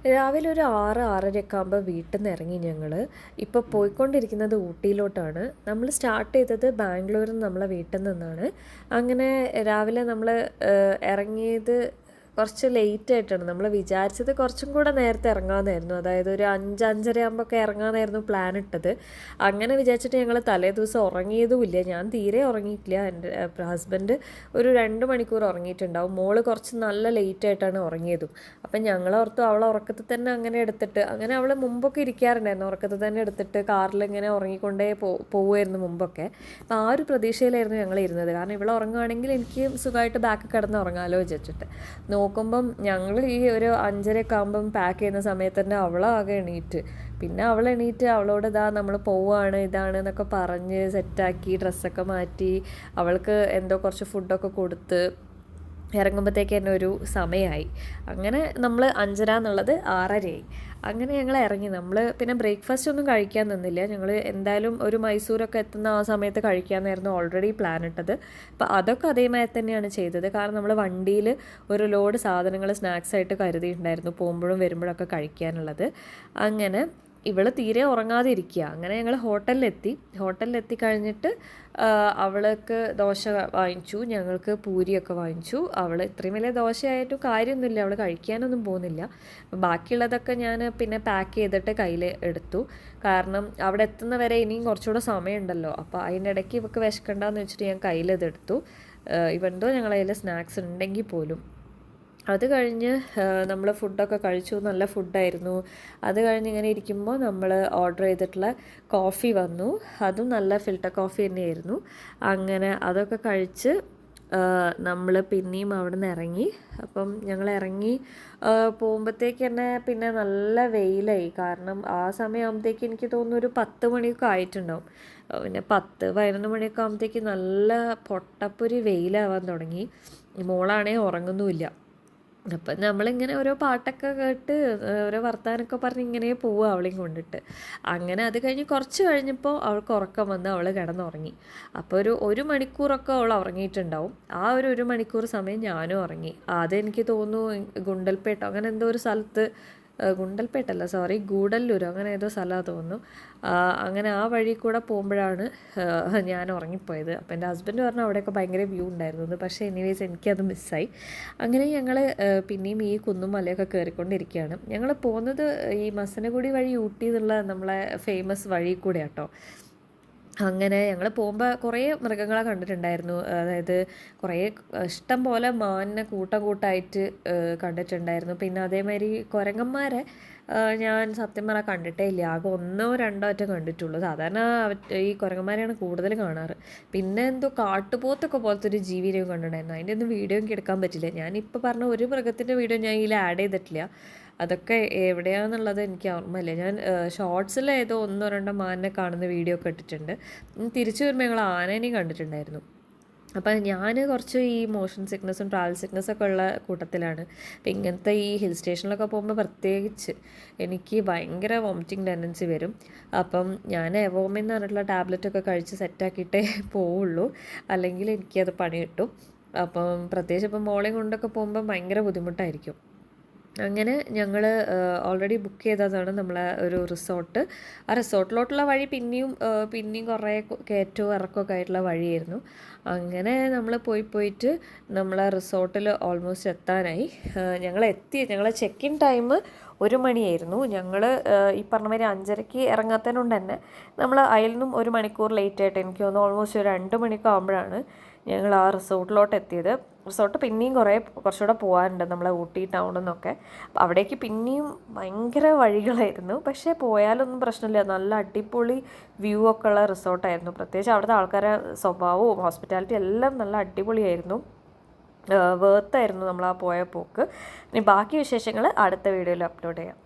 രാവിലെ ഒരു 6-6:30 ആകുമ്പോൾ വീട്ടിൽ നിന്ന് ഇറങ്ങി ഞങ്ങൾ. ഇപ്പോൾ പോയിക്കൊണ്ടിരിക്കുന്നത് ഊട്ടിയിലോട്ടാണ്. നമ്മൾ സ്റ്റാർട്ട് ചെയ്തത് ബാംഗ്ലൂരിൽ നിന്ന് നമ്മളെ വീട്ടിൽ നിന്നാണ്. അങ്ങനെ രാവിലെ നമ്മൾ ഇറങ്ങിയത് കുറച്ച് ലേറ്റ് ആയിട്ടാണ്. നമ്മൾ വിചാരിച്ചത് കുറച്ചും കൂടെ നേരത്തെ ഇറങ്ങാമെന്നായിരുന്നു. അതായത് ഒരു 5-5:30 ആകുമ്പോഴൊക്കെ ഇറങ്ങാമെന്നായിരുന്നു പ്ലാൻ ഇട്ടത്. അങ്ങനെ വിചാരിച്ചിട്ട് ഞങ്ങൾ തലേ ദിവസം ഉറങ്ങിയതുമില്ല. ഞാൻ തീരെ ഉറങ്ങിയിട്ടില്ല. എൻ്റെ ഹസ്ബൻഡ് ഒരു 2 മണിക്കൂർ ഉറങ്ങിയിട്ടുണ്ടാവും. മോള് കുറച്ച് നല്ല ലേറ്റ് ആയിട്ടാണ് ഉറങ്ങിയതും. അപ്പം ഞങ്ങളോർത്തു അവളെ ഉറക്കത്തിൽ തന്നെ അങ്ങനെ എടുത്തിട്ട്, അങ്ങനെ അവൾ മുമ്പൊക്കെ ഇരിക്കാറുണ്ടായിരുന്നു ഉറക്കത്തിൽ തന്നെ എടുത്തിട്ട് കാറിൽ ഇങ്ങനെ ഉറങ്ങിക്കൊണ്ടേ പോവുമായിരുന്നു മുമ്പൊക്കെ. അപ്പോൾ ആ ഒരു പ്രതീക്ഷയിലായിരുന്നു ഞങ്ങൾ ഇരുന്നത്. കാരണം ഇവളെ ഉറങ്ങുകയാണെങ്കിൽ എനിക്ക് സുഖമായിട്ട് ബാക്ക് കിടന്ന് ഉറങ്ങാമല്ലോ വിചാരിച്ചിട്ട്. നോക്കുമ്പം ഞങ്ങൾ ഈ ഒരു 5:30 ആകുമ്പം പാക്ക് ചെയ്യുന്ന സമയത്ത് തന്നെ അവളാകെ എണീറ്റ്. പിന്നെ അവൾ എണീറ്റ് അവളോട് നമ്മൾ പോവുകയാണ് ഇതാണ് എന്നൊക്കെ പറഞ്ഞ് സെറ്റാക്കി ഡ്രസ്സൊക്കെ മാറ്റി അവൾക്ക് എന്തോ കുറച്ച് ഫുഡൊക്കെ കൊടുത്ത് ഇറങ്ങുമ്പോഴത്തേക്ക് തന്നെ ഒരു സമയമായി. അങ്ങനെ നമ്മൾ 5:30 എന്നുള്ളത് 6:30 അങ്ങനെ ഞങ്ങൾ ഇറങ്ങി. നമ്മൾ പിന്നെ ബ്രേക്ക്ഫാസ്റ്റ് ഒന്നും കഴിക്കാൻ നിന്നില്ല. ഞങ്ങൾ എന്തായാലും ഒരു മൈസൂരൊക്കെ എത്തുന്ന ആ സമയത്ത് കഴിക്കാമെന്നായിരുന്നു ഓൾറെഡി പ്ലാൻ ഇട്ടത്. അപ്പോൾ അതൊക്കെ അതേമാതിരി തന്നെയാണ് ചെയ്തത്. കാരണം നമ്മൾ വണ്ടിയിൽ ഒരു ലോഡ് സാധനങ്ങൾ സ്നാക്സായിട്ട് കരുതിയിട്ടുണ്ടായിരുന്നു പോകുമ്പോഴും വരുമ്പോഴൊക്കെ കഴിക്കാനുള്ളത്. അങ്ങനെ ഇവൾ തീരെ ഉറങ്ങാതെ ഇരിക്കുക. അങ്ങനെ ഞങ്ങൾ ഹോട്ടലിലെത്തി കഴിഞ്ഞിട്ട് അവൾക്ക് ദോശ വാങ്ങിച്ചു, ഞങ്ങൾക്ക് പൂരിയൊക്കെ വാങ്ങിച്ചു. അവൾ ഇത്രയും വലിയ ദോശയായിട്ടും കാര്യമൊന്നുമില്ല, അവൾ കഴിക്കാനൊന്നും പോകുന്നില്ല. ബാക്കിയുള്ളതൊക്കെ ഞാൻ പിന്നെ പാക്ക് ചെയ്തിട്ട് കയ്യിൽ എടുത്തു. കാരണം അവിടെ എത്തുന്നവരെ ഇനിയും കുറച്ചുകൂടെ സമയമുണ്ടല്ലോ. അപ്പോൾ അതിൻ്റെ ഇടയ്ക്ക് ഇവൾക്ക് വിശക്കണ്ടെന്ന് വെച്ചിട്ട് ഞാൻ കയ്യിലിതെടുത്തു. ഇവന്തോ ഞങ്ങളുടെ കയ്യിൽ സ്നാക്സ് ഉണ്ടെങ്കിൽ പോലും. അത് കഴിഞ്ഞ് നമ്മൾ ഫുഡൊക്കെ കഴിച്ചു. നല്ല ഫുഡായിരുന്നു. അത് കഴിഞ്ഞ് ഇങ്ങനെ ഇരിക്കുമ്പോൾ നമ്മൾ ഓർഡർ ചെയ്തിട്ടുള്ള കോഫി വന്നു. അതും നല്ല ഫിൽറ്റർ കോഫി തന്നെയായിരുന്നു. അങ്ങനെ അതൊക്കെ കഴിച്ച് നമ്മൾ പിന്നെയും അവിടെ നിന്ന് ഇറങ്ങി. അപ്പം ഞങ്ങൾ ഇറങ്ങി പോകുമ്പോഴത്തേക്ക് തന്നെ പിന്നെ നല്ല വെയിലായി. കാരണം ആ സമയമാകുമ്പോഴത്തേക്ക് എനിക്ക് തോന്നുന്നു ഒരു 10 മണിയൊക്കെ ആയിട്ടുണ്ടാവും. പിന്നെ 10-11 മണിയൊക്കെ ആകുമ്പോഴത്തേക്ക് നല്ല പൊട്ടപ്പൊരി വെയിലാവാൻ തുടങ്ങി. മോളാണെങ്കിൽ ഉറങ്ങുന്നുമില്ല. അപ്പം നമ്മളിങ്ങനെ ഓരോ പാട്ടൊക്കെ കേട്ട് ഓരോ വർത്താനമൊക്കെ പറഞ്ഞ് ഇങ്ങനെ പോവുക അവളെയും കൊണ്ടിട്ട്. അങ്ങനെ അത് കഴിഞ്ഞ് കുറച്ച് കഴിഞ്ഞപ്പോൾ അവൾക്ക് ഉറക്കം വന്ന് അവൾ കിടന്നുറങ്ങി. അപ്പോൾ ഒരു മണിക്കൂറൊക്കെ അവൾ ഉറങ്ങിയിട്ടുണ്ടാവും. ആ ഒരു മണിക്കൂർ സമയം ഞാനും ഉറങ്ങി. അതെനിക്ക് തോന്നുന്നു ഗുണ്ടൽപേട്ടോ അങ്ങനെ എന്തോ ഒരു സ്ഥലത്ത്, ഗുണ്ടൽപേട്ടല്ല സോറി ഗൂഡല്ലൂരോ അങ്ങനെ ഏതോ സ്ഥലമാണ് തോന്നുന്നു. അങ്ങനെ ആ വഴി കൂടെ പോകുമ്പോഴാണ് ഞാൻ ഉറങ്ങിപ്പോയത്. അപ്പോൾ എൻ്റെ ഹസ്ബൻഡ് പറഞ്ഞു അവിടെയൊക്കെ ഭയങ്കര വ്യൂ ഉണ്ടായിരുന്നു. പക്ഷേ എനിവേസ് എനിക്കത് മിസ്സായി. അങ്ങനെ ഞങ്ങൾ പിന്നെയും ഈ കുന്നും മലയൊക്കെ കയറിക്കൊണ്ടിരിക്കുകയാണ്. ഞങ്ങൾ പോകുന്നത് ഈ മസനഗുഡി വഴി ഊട്ടി എന്നുള്ള നമ്മളെ ഫേമസ് വഴി കൂടെ കേട്ടോ. അങ്ങനെ ഞങ്ങൾ പോകുമ്പോൾ കുറേ മൃഗങ്ങളെ കണ്ടിട്ടുണ്ടായിരുന്നു. അതായത് കുറേ ഇഷ്ടം പോലെ മാനിനെ കൂട്ടായിട്ട് കണ്ടിട്ടുണ്ടായിരുന്നു. പിന്നെ അതേമാതിരി കുരങ്ങന്മാരെ ഞാൻ സത്യം പറഞ്ഞാൽ കണ്ടിട്ടേ ഇല്ല. ആകെ 1-2 വട്ടം കണ്ടിട്ടുള്ളൂ. സാധാരണ ഈ കുരങ്ങന്മാരെയാണ് കൂടുതൽ കാണാറ്. പിന്നെ എന്തോ കാട്ടുപോത്തൊക്കെ പോലത്തെ ഒരു ജീവിനെയും കണ്ടിട്ടുണ്ടായിരുന്നു. അതിൻ്റെ ഒന്നും വീഡിയോ എനിക്ക് എടുക്കാൻ പറ്റില്ല. ഞാനിപ്പോൾ പറഞ്ഞ ഒരു മൃഗത്തിൻ്റെ വീഡിയോ ഞാൻ ഇതിൽ ആഡ് ചെയ്തിട്ടില്ല. അതൊക്കെ എവിടെയാണെന്നുള്ളത് എനിക്ക് ഓർമ്മയില്ല. ഞാൻ ഷോർട്സിൽ ഏതോ 1-2 മാനിനെ കാണുന്ന വീഡിയോ ഒക്കെ ഇട്ടിട്ടുണ്ട്. തിരിച്ചു വരുമ്പോൾ ഞങ്ങൾ ആനേനെയും കണ്ടിട്ടുണ്ടായിരുന്നു. അപ്പം ഞാൻ കുറച്ച് ഈ മോഷൻ സിക്നസ്സും ട്രാവൽ സിക്നസ്സൊക്കെ ഉള്ള കൂട്ടത്തിലാണ്. അപ്പം ഇങ്ങനത്തെ ഈ ഹിൽ സ്റ്റേഷനിലൊക്കെ പോകുമ്പോൾ പ്രത്യേകിച്ച് എനിക്ക് ഭയങ്കര വോമിറ്റിംഗ് ടെൻഡൻസി വരും. അപ്പം ഞാൻ എവോമിൻ എന്ന് പറഞ്ഞിട്ടുള്ള ടാബ്ലറ്റൊക്കെ കഴിച്ച് സെറ്റാക്കിയിട്ടേ പോവുള്ളൂ, അല്ലെങ്കിൽ എനിക്കത് പണി കിട്ടും. അപ്പം പ്രത്യേകിച്ച് ഇപ്പം മോളെയും കൊണ്ടൊക്കെ പോകുമ്പോൾ ഭയങ്കര ബുദ്ധിമുട്ടായിരിക്കും. അങ്ങനെ ഞങ്ങൾ ഓൾറെഡി ബുക്ക് ചെയ്തതാണ് നമ്മളെ ഒരു റിസോർട്ട്. ആ റിസോർട്ടിലോട്ടുള്ള വഴി പിന്നെയും കുറേ കയറ്റവും ഇറക്കമൊക്കെ ആയിട്ടുള്ള വഴിയായിരുന്നു. അങ്ങനെ നമ്മൾ പോയിട്ട് നമ്മളെ റിസോർട്ടിൽ ഓൾമോസ്റ്റ് എത്താനായി. ഞങ്ങളെ ചെക്ക് ഇൻ ടൈം 1 മണിയായിരുന്നു. ഞങ്ങൾ ഈ പറഞ്ഞ മാതിരി 5:30 ഇറങ്ങാത്തതിനുകൊണ്ട് തന്നെ നമ്മൾ അതിൽ നിന്നും 1 മണിക്കൂർ ലേറ്റായിട്ട് എനിക്ക് തോന്നുന്നു ഓൾമോസ്റ്റ് ഒരു 2 മണിയൊക്കെ ആകുമ്പോഴാണ് ഞങ്ങൾ ആ റിസോർട്ടിലോട്ട് എത്തിയത്. റിസോർട്ട് പിന്നെയും കുറച്ചുകൂടെ പോകാനുണ്ട് നമ്മളെ ഊട്ടി ടൗണിൽ നിന്നൊക്കെ. അപ്പോൾ അവിടേക്ക് പിന്നെയും ഭയങ്കര വഴികളായിരുന്നു. പക്ഷേ പോയാലൊന്നും പ്രശ്നമില്ല. നല്ല അടിപൊളി വ്യൂ ഒക്കെ ഉള്ള റിസോർട്ടായിരുന്നു. പ്രത്യേകിച്ച് അവിടുത്തെ ആൾക്കാരുടെ സ്വഭാവവും ഹോസ്പിറ്റാലിറ്റി എല്ലാം നല്ല അടിപൊളിയായിരുന്നു. വേർത്തായിരുന്നു നമ്മൾ ആ പോയ പോക്ക്. ഇനി ബാക്കി വിശേഷങ്ങൾ അടുത്ത വീഡിയോയിൽ അപ്ലോഡ് ചെയ്യാം.